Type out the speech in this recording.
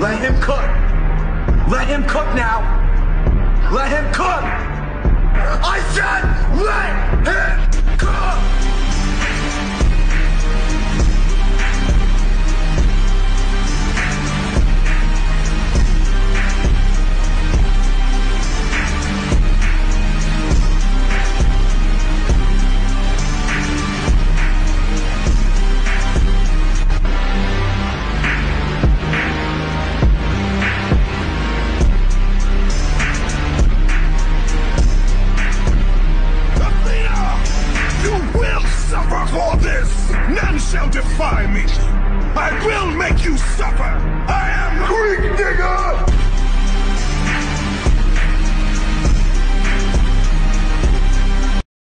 Let him cook. Let him cook now. Let him cook. I said let him cook. For this, none shall defy me. I will make you suffer. I am Greek, nigga!